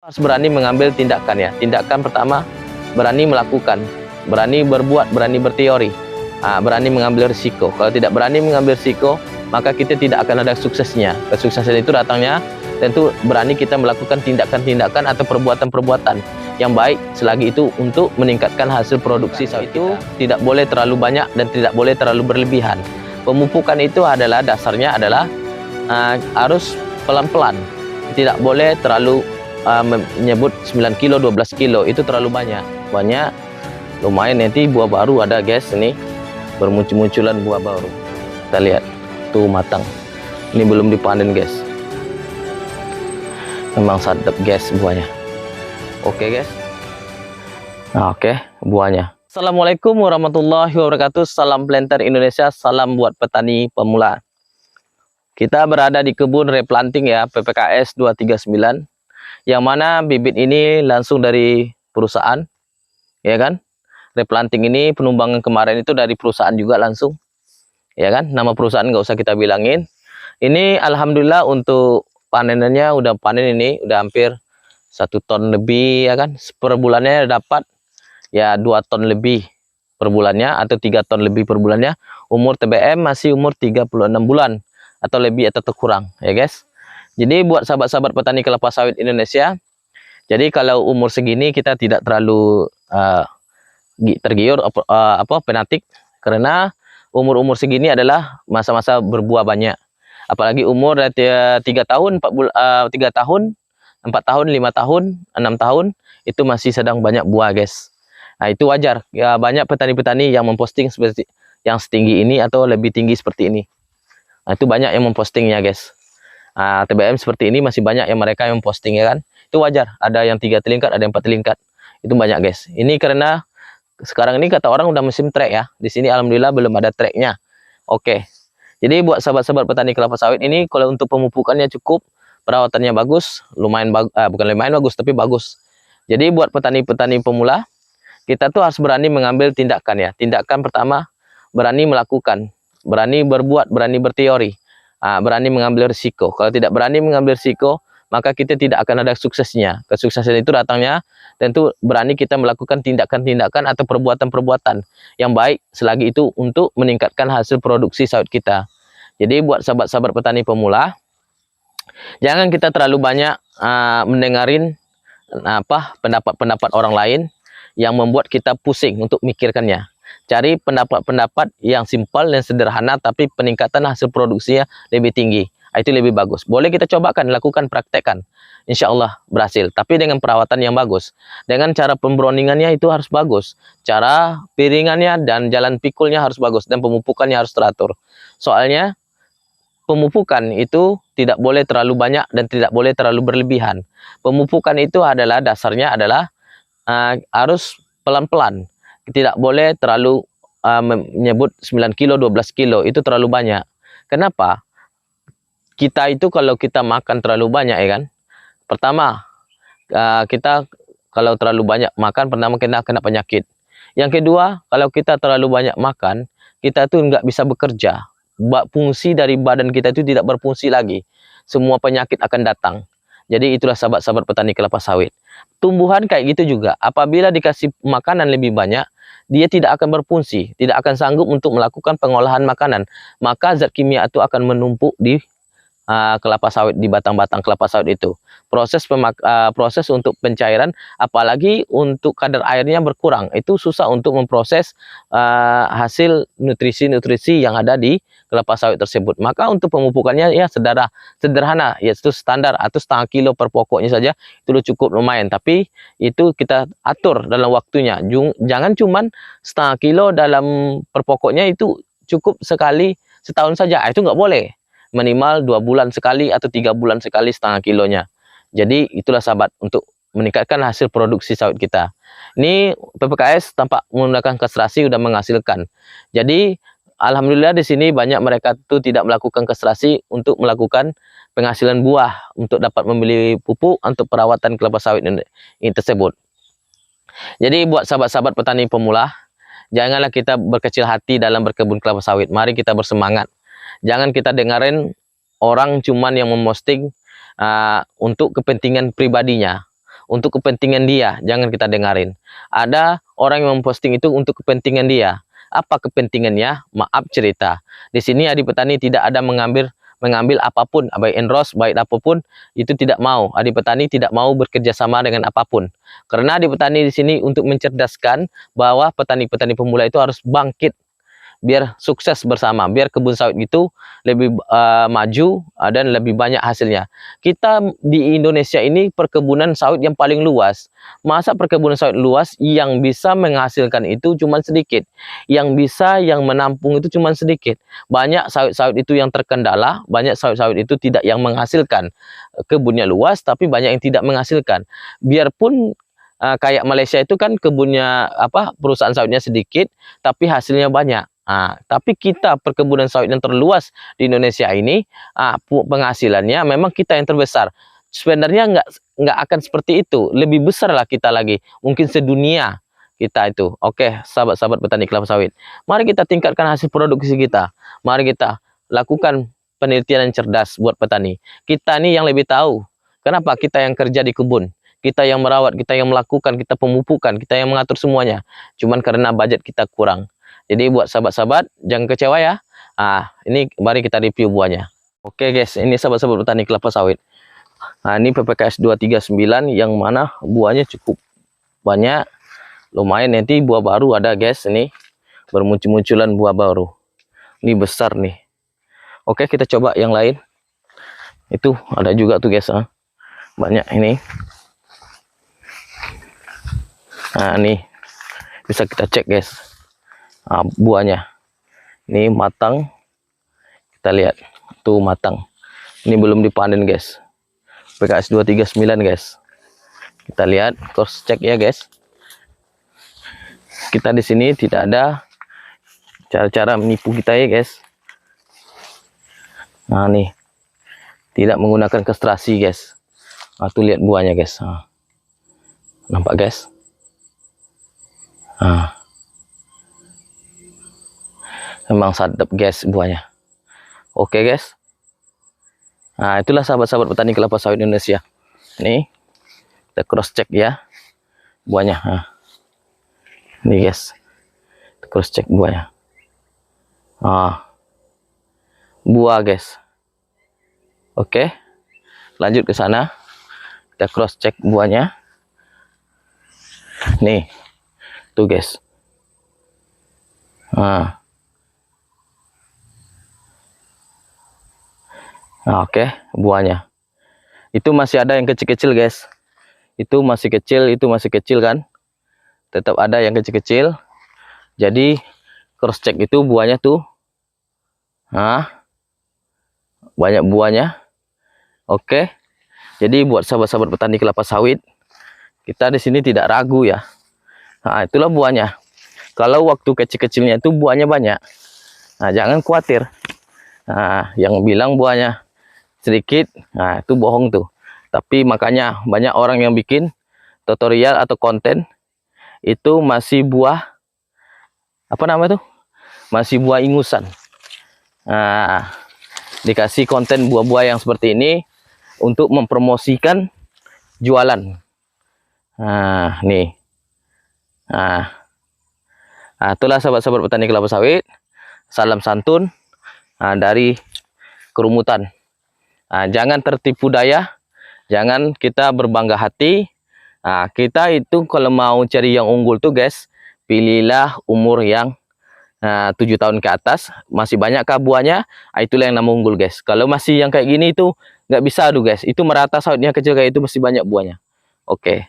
Harus berani mengambil tindakan ya. Tindakan pertama, berani melakukan, berani berbuat, berani berteori, berani mengambil risiko. Kalau tidak berani mengambil risiko, maka kita tidak akan ada suksesnya. Kesuksesan itu datangnya tentu berani kita melakukan tindakan-tindakan atau perbuatan-perbuatan yang baik selagi itu untuk meningkatkan hasil produksi sawit itu tidak boleh terlalu banyak dan tidak boleh terlalu berlebihan. Pemupukan itu adalah dasarnya adalah harus pelan-pelan, tidak boleh terlalu menyebut 9 kilo 12 kilo itu terlalu banyak. Lumayan nanti buah baru ada guys, ini bermuncul-munculan buah baru. Kita lihat tuh matang, ini belum dipanen guys. Memang sadap guys buahnya. Oke guys, nah, oke buahnya. Assalamualaikum warahmatullahi wabarakatuh. Salam planter Indonesia, salam buat petani pemula. Kita berada di kebun replanting ya, PPKS 239, yang mana bibit ini langsung dari perusahaan, ya kan? Replanting ini penumbangan kemarin itu dari perusahaan juga langsung, ya kan? Nama perusahaan nggak usah kita bilangin. Ini alhamdulillah untuk panenannya udah panen, ini udah hampir 1 ton lebih, ya kan? Per bulannya dapat ya 2 ton lebih per bulannya atau 3 ton lebih per bulannya. Umur TBM masih umur 36 bulan atau lebih atau kurang, ya guys. Jadi buat sahabat-sahabat petani kelapa sawit Indonesia, jadi kalau umur segini kita tidak terlalu tergiur penatik, karena umur-umur segini adalah masa-masa berbuah banyak. Apalagi umur 3 tahun, 4 tahun, 4 tahun, 5 tahun, 6 tahun itu masih sedang banyak buah guys. Nah itu wajar ya, banyak petani-petani yang memposting seperti yang setinggi ini atau lebih tinggi seperti ini. Nah itu banyak yang mempostingnya guys. TBM seperti ini masih banyak yang mereka yang posting, ya kan? Itu wajar, ada yang 3 telingkat, ada yang 4 telingkat. Itu banyak guys. Ini karena sekarang ini kata orang udah musim trek ya. Di sini alhamdulillah belum ada treknya. Oke. Jadi buat sahabat-sahabat petani kelapa sawit ini, kalau untuk pemupukannya cukup, perawatannya bagus, lumayan bukan lumayan bagus tapi bagus. Jadi buat petani-petani pemula, kita tuh harus berani mengambil tindakan ya. Tindakan pertama, berani melakukan, berani berbuat, berani berteori. Berani mengambil risiko. Kalau tidak berani mengambil risiko, maka kita tidak akan ada suksesnya. Kesuksesan itu datangnya tentu berani kita melakukan tindakan-tindakan atau perbuatan-perbuatan yang baik selagi itu untuk meningkatkan hasil produksi sawit kita. Jadi buat sahabat-sahabat petani pemula, jangan kita terlalu banyak mendengarin pendapat-pendapat orang lain yang membuat kita pusing untuk mikirkannya. Cari pendapat-pendapat yang simpel dan sederhana, tapi peningkatan hasil produksinya lebih tinggi. Itu lebih bagus. Boleh kita cobakan, lakukan, praktekkan. Insya Allah berhasil. Tapi dengan perawatan yang bagus. Dengan cara pembrowningannya itu harus bagus. Cara piringannya dan jalan pikulnya harus bagus. Dan pemupukannya harus teratur. Soalnya pemupukan itu tidak boleh terlalu banyak dan tidak boleh terlalu berlebihan. Pemupukan itu adalah dasarnya adalah harus pelan-pelan. Tidak boleh terlalu menyebut 9 kilo 12 kilo itu terlalu banyak. Kenapa? Kita itu kalau kita makan terlalu banyak, ya kan, pertama kita kalau terlalu banyak makan, pertama kita kena penyakit. Yang kedua, kalau kita terlalu banyak makan, kita tuh nggak bisa bekerja. Fungsi dari badan kita itu tidak berfungsi lagi. Semua penyakit akan datang. Jadi itulah sahabat-sahabat petani kelapa sawit. Tumbuhan kayak gitu juga. Apabila dikasih makanan lebih banyak, dia tidak akan berfungsi, tidak akan sanggup untuk melakukan pengolahan makanan. Maka zat kimia itu akan menumpuk di kelapa sawit, di batang-batang kelapa sawit itu. Proses untuk pencairan, apalagi untuk kadar airnya berkurang, itu susah untuk memproses hasil nutrisi-nutrisi yang ada di kelapa sawit tersebut. Maka untuk pemupukannya ya sederhana, yaitu standar atau setengah kilo per pokoknya saja, itu cukup lumayan. Tapi itu kita atur dalam waktunya. Jangan cuman setengah kilo dalam per pokoknya, itu cukup sekali setahun saja. Itu nggak boleh. Minimal 2 bulan sekali atau 3 bulan sekali setengah kilonya. Jadi itulah sahabat untuk meningkatkan hasil produksi sawit kita. Ini PPKS tanpa menggunakan kastrasi sudah menghasilkan. Jadi alhamdulillah di sini banyak mereka itu tidak melakukan kastrasi untuk melakukan penghasilan buah untuk dapat membeli pupuk untuk perawatan kelapa sawit ini tersebut. Jadi buat sahabat-sahabat petani pemula, janganlah kita berkecil hati dalam berkebun kelapa sawit. Mari kita bersemangat. Jangan kita dengerin orang cuman yang memposting untuk kepentingan pribadinya, untuk kepentingan dia, jangan kita dengarin. Ada orang yang memposting itu untuk kepentingan dia. Apa kepentingannya? Maaf cerita. Di sini Adi Petani tidak ada mengambil apapun, baik enros, baik apapun, itu tidak mau. Adi Petani tidak mau bekerja sama dengan apapun. Karena Adi Petani di sini untuk mencerdaskan bahwa petani-petani pemula itu harus bangkit, biar sukses bersama, biar kebun sawit itu lebih maju dan lebih banyak hasilnya. Kita di Indonesia ini perkebunan sawit yang paling luas. Masa perkebunan sawit luas yang bisa menghasilkan itu cuma sedikit, yang menampung itu cuma sedikit. Banyak sawit-sawit itu yang terkendala, banyak sawit-sawit itu tidak yang menghasilkan. Kebunnya luas tapi banyak yang tidak menghasilkan. Biarpun kayak Malaysia itu kan kebunnya perusahaan sawitnya sedikit tapi hasilnya banyak. Tapi kita perkebunan sawit yang terluas di Indonesia ini, penghasilannya memang kita yang terbesar. Sebenarnya nggak akan seperti itu, lebih besar lah kita lagi, mungkin sedunia kita itu. Oke, sahabat-sahabat petani kelapa sawit, mari kita tingkatkan hasil produksi kita. Mari kita lakukan penelitian yang cerdas buat petani. Kita nih yang lebih tahu. Kenapa? Kita yang kerja di kebun, kita yang merawat, kita yang melakukan, kita pemupukan, kita yang mengatur semuanya. Cuman karena budget kita kurang. Jadi buat sahabat-sahabat jangan kecewa ya. Ini mari kita review buahnya. Oke guys, ini sahabat-sahabat petani kelapa sawit. Ini PPKS 239 yang mana buahnya cukup banyak. Lumayan, nanti buah baru ada guys, ini bermunculan buah baru. Ini besar nih. Oke, kita coba yang lain. Itu ada juga tuh guys, banyak ini. Nih bisa kita cek guys. Buahnya ini matang, kita lihat tuh matang, ini belum dipanen guys. PKS 239 guys, kita lihat cross check ya guys. Kita di sini tidak ada cara-cara menipu kita ya guys. Nih tidak menggunakan kastrasi guys. Tuh lihat buahnya guys. Nampak guys. Memang sadap guys buahnya. Oke guys. Itulah sahabat-sahabat petani kelapa sawit Indonesia. Nih kita cross check ya buahnya. Nih guys, kita cross check buahnya. Buah guys. Oke, lanjut ke sana. Kita cross check buahnya. Nih tuh guys. Oke, buahnya itu masih ada yang kecil-kecil guys. Itu masih kecil kan, tetap ada yang kecil-kecil. Jadi cross check itu buahnya tuh banyak buahnya. Oke, jadi buat sahabat-sahabat petani kelapa sawit, kita di sini tidak ragu ya. Itulah buahnya. Kalau waktu kecil-kecilnya itu buahnya banyak, jangan khawatir. Yang bilang buahnya sedikit, itu bohong tuh. Tapi makanya banyak orang yang bikin tutorial atau konten itu masih buah masih buah ingusan. Dikasih konten buah-buah yang seperti ini untuk mempromosikan jualan. Nih. Itulah sahabat-sahabat petani kelapa sawit. Salam santun dari Kerumutan. Jangan tertipu daya, jangan kita berbangga hati. Kita itu kalau mau cari yang unggul tuh guys, pilihlah umur yang 7 tahun ke atas. Masih banyak buahnya, itulah yang nama unggul guys. Kalau masih yang kayak gini itu nggak bisa tuh guys, itu merata sawitnya kecil kayak itu masih banyak buahnya. Oke.